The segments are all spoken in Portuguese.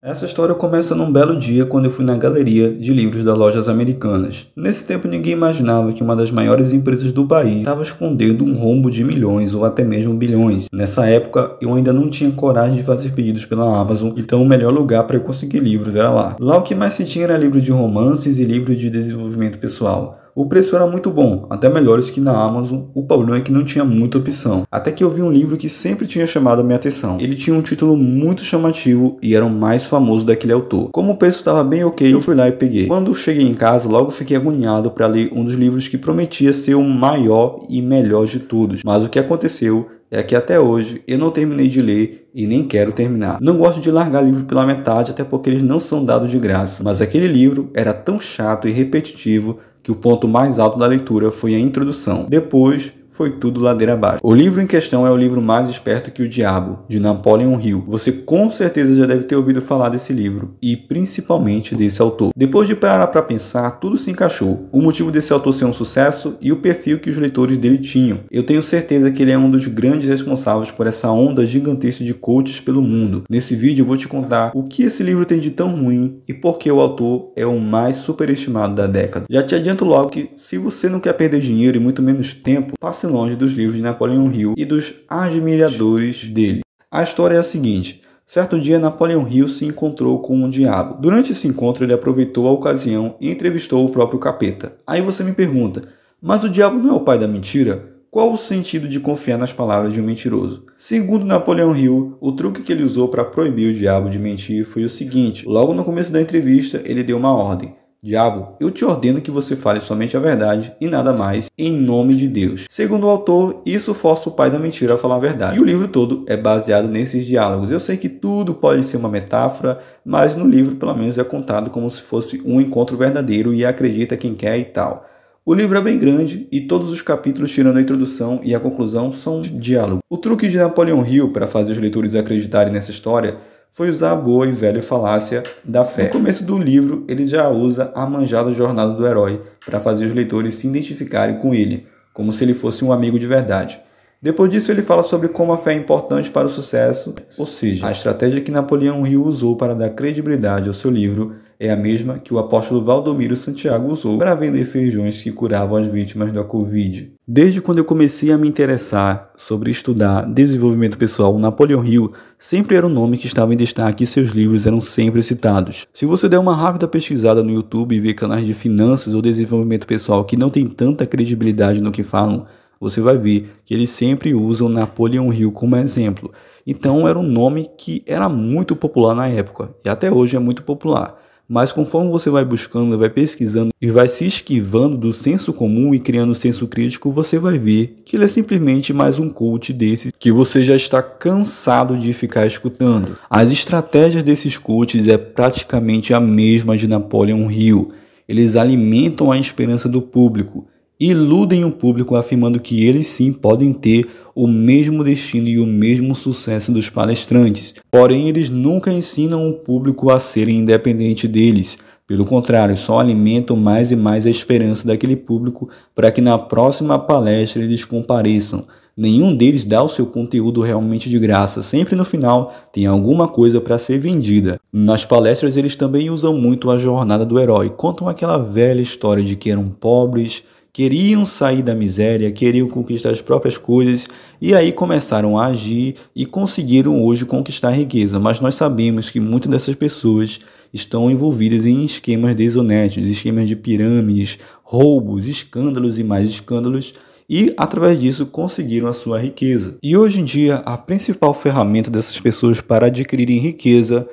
Essa história começa num belo dia quando eu fui na galeria de livros das lojas americanas. Nesse tempo ninguém imaginava que uma das maiores empresas do país estava escondendo um rombo de milhões ou até mesmo bilhões. Nessa época eu ainda não tinha coragem de fazer pedidos pela Amazon, então o melhor lugar para eu conseguir livros era lá. Lá o que mais se tinha era livro de romances e livro de desenvolvimento pessoal. O preço era muito bom, até melhores que na Amazon. O problema é que não tinha muita opção. Até que eu vi um livro que sempre tinha chamado a minha atenção. Ele tinha um título muito chamativo e era o mais famoso daquele autor. Como o preço estava bem ok, eu fui lá e peguei. Quando cheguei em casa, logo fiquei agoniado para ler um dos livros que prometia ser o maior e melhor de todos. Mas o que aconteceu é que até hoje eu não terminei de ler e nem quero terminar. Não gosto de largar livro pela metade, até porque eles não são dados de graça. Mas aquele livro era tão chato e repetitivo que o ponto mais alto da leitura foi a introdução. Depois foi tudo ladeira abaixo. O livro em questão é o livro Mais Esperto que o Diabo, de Napoleon Hill. Você com certeza já deve ter ouvido falar desse livro, e principalmente desse autor. Depois de parar para pensar, tudo se encaixou. O motivo desse autor ser um sucesso e o perfil que os leitores dele tinham. Eu tenho certeza que ele é um dos grandes responsáveis por essa onda gigantesca de coaches pelo mundo. Nesse vídeo eu vou te contar o que esse livro tem de tão ruim e por que o autor é o mais superestimado da década. Já te adianto logo que, se você não quer perder dinheiro e muito menos tempo, passe longe dos livros de Napoleon Hill e dos admiradores dele. A história é a seguinte: certo dia Napoleon Hill se encontrou com um diabo. Durante esse encontro ele aproveitou a ocasião e entrevistou o próprio capeta. Aí você me pergunta, mas o diabo não é o pai da mentira? Qual o sentido de confiar nas palavras de um mentiroso? Segundo Napoleon Hill, o truque que ele usou para proibir o diabo de mentir foi o seguinte: logo no começo da entrevista ele deu uma ordem. Diabo, eu te ordeno que você fale somente a verdade e nada mais, em nome de Deus. Segundo o autor, isso força o pai da mentira a falar a verdade. E o livro todo é baseado nesses diálogos. Eu sei que tudo pode ser uma metáfora, mas no livro pelo menos é contado como se fosse um encontro verdadeiro e acredita quem quer e tal. O livro é bem grande e todos os capítulos, tirando a introdução e a conclusão, são de diálogo. O truque de Napoleon Hill para fazer os leitores acreditarem nessa história foi usar a boa e velha falácia da fé. No começo do livro, ele já usa a manjada jornada do herói para fazer os leitores se identificarem com ele, como se ele fosse um amigo de verdade. Depois disso, ele fala sobre como a fé é importante para o sucesso, ou seja, a estratégia que Napoleon Hill usou para dar credibilidade ao seu livro é a mesma que o apóstolo Valdomiro Santiago usou para vender feijões que curavam as vítimas da Covid. Desde quando eu comecei a me interessar sobre estudar desenvolvimento pessoal, Napoleon Hill sempre era um nome que estava em destaque e seus livros eram sempre citados. Se você der uma rápida pesquisada no YouTube e ver canais de finanças ou desenvolvimento pessoal que não tem tanta credibilidade no que falam, você vai ver que eles sempre usam Napoleon Hill como exemplo. Então era um nome que era muito popular na época e até hoje é muito popular. Mas conforme você vai buscando, vai pesquisando e vai se esquivando do senso comum e criando senso crítico, você vai ver que ele é simplesmente mais um coach desses que você já está cansado de ficar escutando. As estratégias desses coaches é praticamente a mesma de Napoleon Hill. Eles alimentam a esperança do público, iludem o público afirmando que eles sim podem ter o mesmo destino e o mesmo sucesso dos palestrantes. Porém, eles nunca ensinam o público a serem independente deles. Pelo contrário, só alimentam mais e mais a esperança daquele público para que na próxima palestra eles compareçam. Nenhum deles dá o seu conteúdo realmente de graça. Sempre no final tem alguma coisa para ser vendida. Nas palestras eles também usam muito a jornada do herói. Contam aquela velha história de que eram pobres, queriam sair da miséria, queriam conquistar as próprias coisas e aí começaram a agir e conseguiram hoje conquistar a riqueza. Mas nós sabemos que muitas dessas pessoas estão envolvidas em esquemas desonestos, esquemas de pirâmides, roubos, escândalos e mais escândalos e através disso conseguiram a sua riqueza. E hoje em dia a principal ferramenta dessas pessoas para adquirirem riqueza,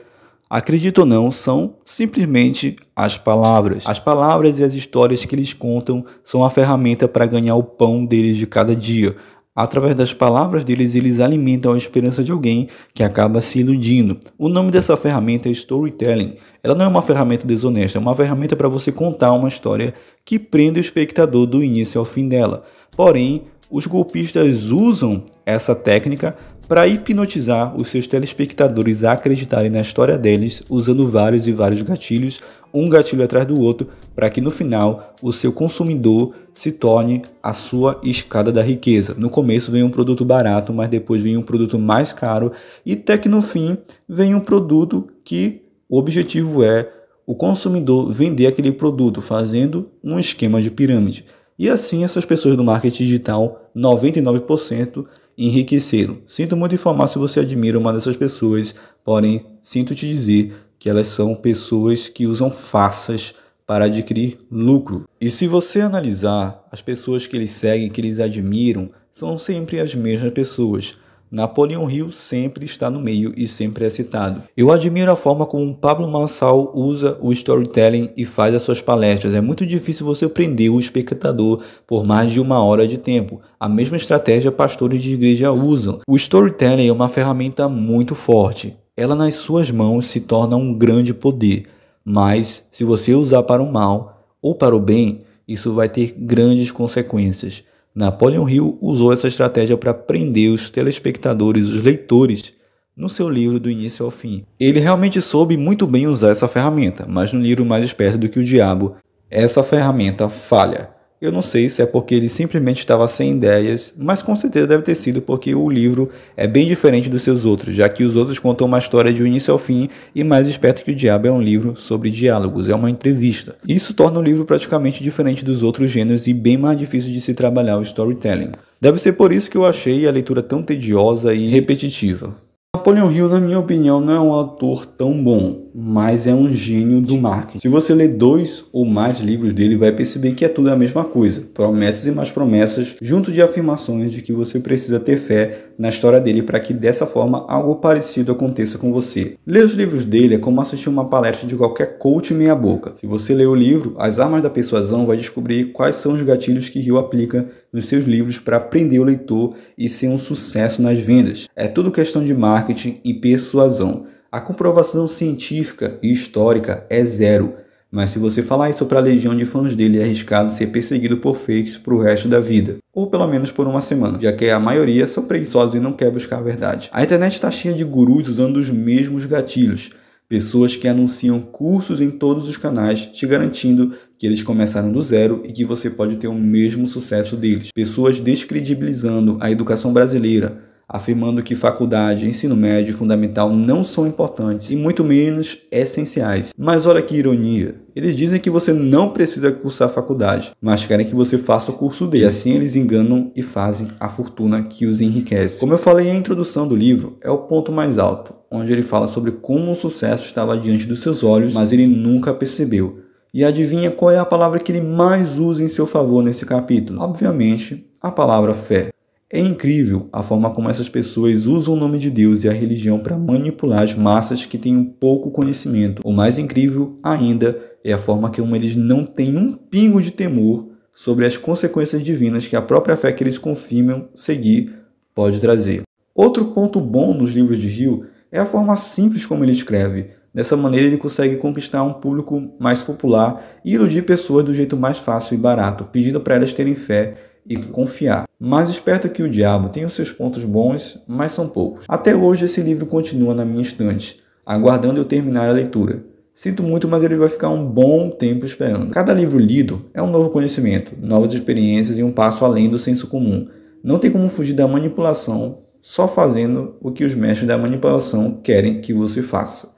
acredito ou não, são simplesmente as palavras. As palavras e as histórias que eles contam são a ferramenta para ganhar o pão deles de cada dia. Através das palavras deles, eles alimentam a esperança de alguém que acaba se iludindo. O nome dessa ferramenta é storytelling. Ela não é uma ferramenta desonesta, é uma ferramenta para você contar uma história que prende o espectador do início ao fim dela. Porém, os golpistas usam essa técnica para hipnotizar os seus telespectadores a acreditarem na história deles, usando vários e vários gatilhos, um gatilho atrás do outro, para que no final o seu consumidor se torne a sua escada da riqueza. No começo vem um produto barato, mas depois vem um produto mais caro e até que no fim vem um produto que O objetivo é o consumidor vender aquele produto, fazendo um esquema de pirâmide. E assim essas pessoas do marketing digital, 99%, enriqueceram. Sinto muito informar se você admira uma dessas pessoas, porém sinto te dizer que elas são pessoas que usam farsas para adquirir lucro. E se você analisar, as pessoas que eles seguem, que eles admiram, são sempre as mesmas pessoas. Napoleão Hill sempre está no meio e sempre é citado. Eu admiro a forma como Pablo Marçal usa o storytelling e faz as suas palestras. É muito difícil você prender o espectador por mais de 1 hora de tempo. A mesma estratégia pastores de igreja usam. O storytelling é uma ferramenta muito forte. Ela nas suas mãos se torna um grande poder. Mas se você usar para o mal ou para o bem, isso vai ter grandes consequências. Napoleão Hill usou essa estratégia para prender os telespectadores, os leitores, no seu livro do início ao fim. Ele realmente soube muito bem usar essa ferramenta, mas no livro Mais Esperto do que o Diabo, essa ferramenta falha. Eu não sei se é porque ele simplesmente estava sem ideias, mas com certeza deve ter sido porque o livro é bem diferente dos seus outros, já que os outros contam uma história de início ao fim e Mais Esperto que o Diabo é um livro sobre diálogos, é uma entrevista. Isso torna o livro praticamente diferente dos outros gêneros e bem mais difícil de se trabalhar o storytelling. Deve ser por isso que eu achei a leitura tão tediosa e repetitiva. Napoleão Hill, na minha opinião, não é um autor tão bom, mas é um gênio do marketing. Se você ler 2 ou mais livros dele, vai perceber que é tudo a mesma coisa. Promessas e mais promessas, junto de afirmações de que você precisa ter fé na história dele para que dessa forma algo parecido aconteça com você. Ler os livros dele é como assistir uma palestra de qualquer coach meia boca. Se você ler o livro, As Armas da Persuasão, vai descobrir quais são os gatilhos que Hill aplica nos seus livros para prender o leitor e ser um sucesso nas vendas. É tudo questão de marketing e persuasão. A comprovação científica e histórica é zero, mas se você falar isso para a legião de fãs dele, é arriscado ser perseguido por fakes para o resto da vida, ou pelo menos por 1 semana, já que a maioria são preguiçosos e não quer buscar a verdade. A internet está cheia de gurus usando os mesmos gatilhos, pessoas que anunciam cursos em todos os canais, te garantindo que eles começaram do zero e que você pode ter o mesmo sucesso deles. Pessoas descredibilizando a educação brasileira, afirmando que faculdade, ensino médio e fundamental não são importantes e muito menos essenciais. Mas olha que ironia, eles dizem que você não precisa cursar faculdade, mas querem que você faça o curso dele. E assim eles enganam e fazem a fortuna que os enriquece. Como eu falei, a introdução do livro é o ponto mais alto, onde ele fala sobre como o sucesso estava diante dos seus olhos, mas ele nunca percebeu. E adivinha qual é a palavra que ele mais usa em seu favor nesse capítulo? Obviamente, a palavra fé. É incrível a forma como essas pessoas usam o nome de Deus e a religião para manipular as massas que têm um pouco conhecimento. O mais incrível ainda é a forma como eles não têm um pingo de temor sobre as consequências divinas que a própria fé que eles confirmam seguir pode trazer. Outro ponto bom nos livros de Hill é a forma simples como ele escreve. Dessa maneira ele consegue conquistar um público mais popular e iludir pessoas do jeito mais fácil e barato, pedindo para elas terem fé e confiar. Mais Esperto que o Diabo tem os seus pontos bons, mas são poucos. Até hoje esse livro continua na minha estante, aguardando eu terminar a leitura. Sinto muito, mas ele vai ficar um bom tempo esperando. Cada livro lido é um novo conhecimento, novas experiências e um passo além do senso comum. Não tem como fugir da manipulação, só fazendo o que os mestres da manipulação querem que você faça.